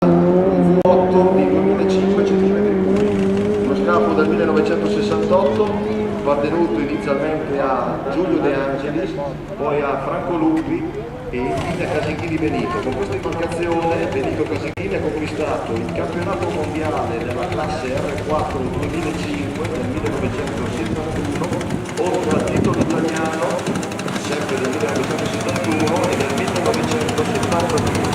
un V8 di 2005 cm3. Lo scafo del 1968, appartenuto inizialmente a Giulio De Angelis, poi a Franco Lupi e infine a Casinghini Benito. Con questa imbarcazione Benito Casinghini ha conquistato il campionato mondiale della classe R4 2005 del 1971, oltre al titolo italiano sempre del 1971 e del 1972.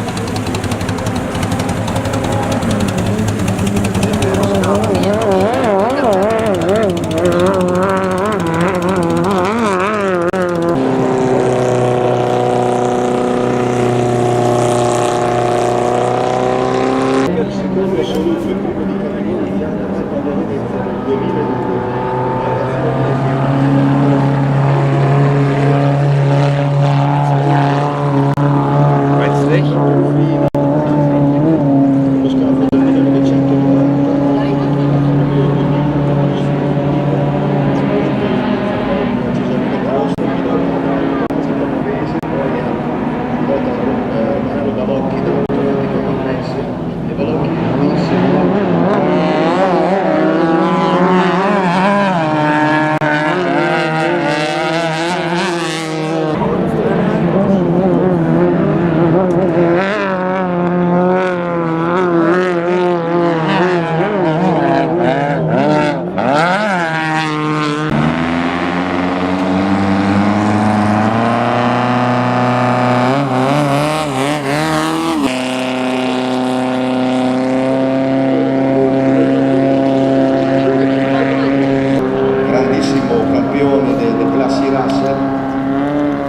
Campione delle classi Russell,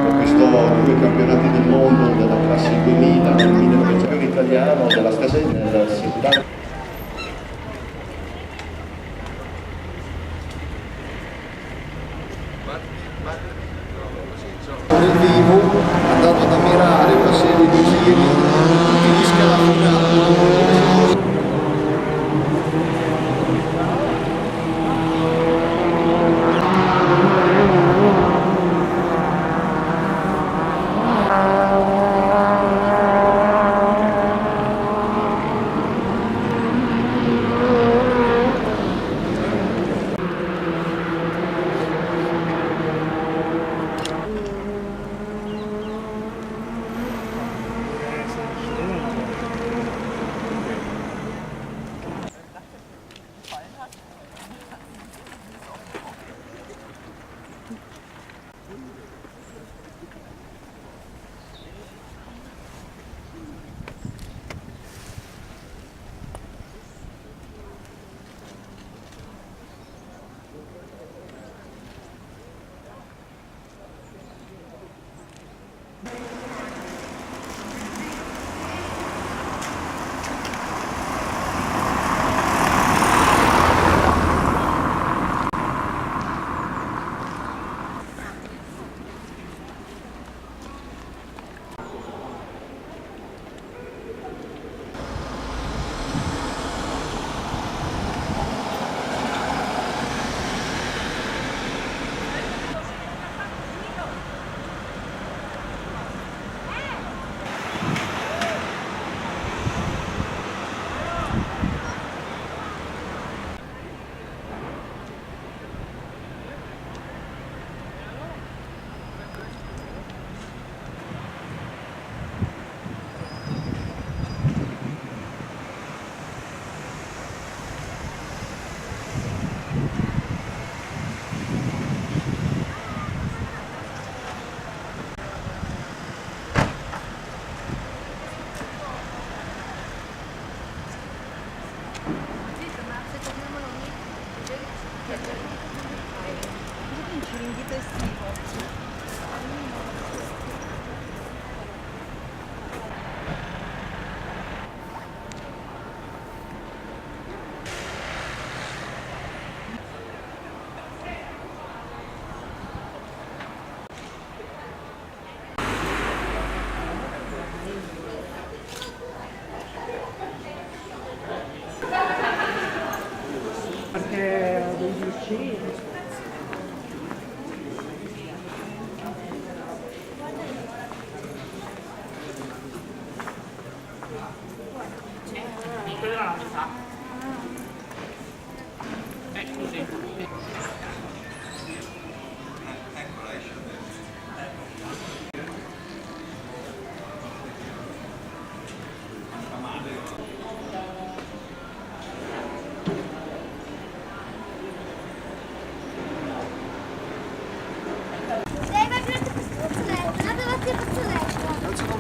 conquistò 2 campionati del mondo della classe 2000 nel 1900 italiano della stessa nel 70. Nel vivo andato ad ammirare una serie di giri tutti gli scalafoggiati.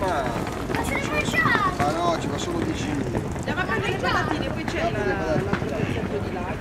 ma... Ma no, ci va solo 10 euro. Andiamo a prendere le patatine, poi c'è l'applicazione di lago.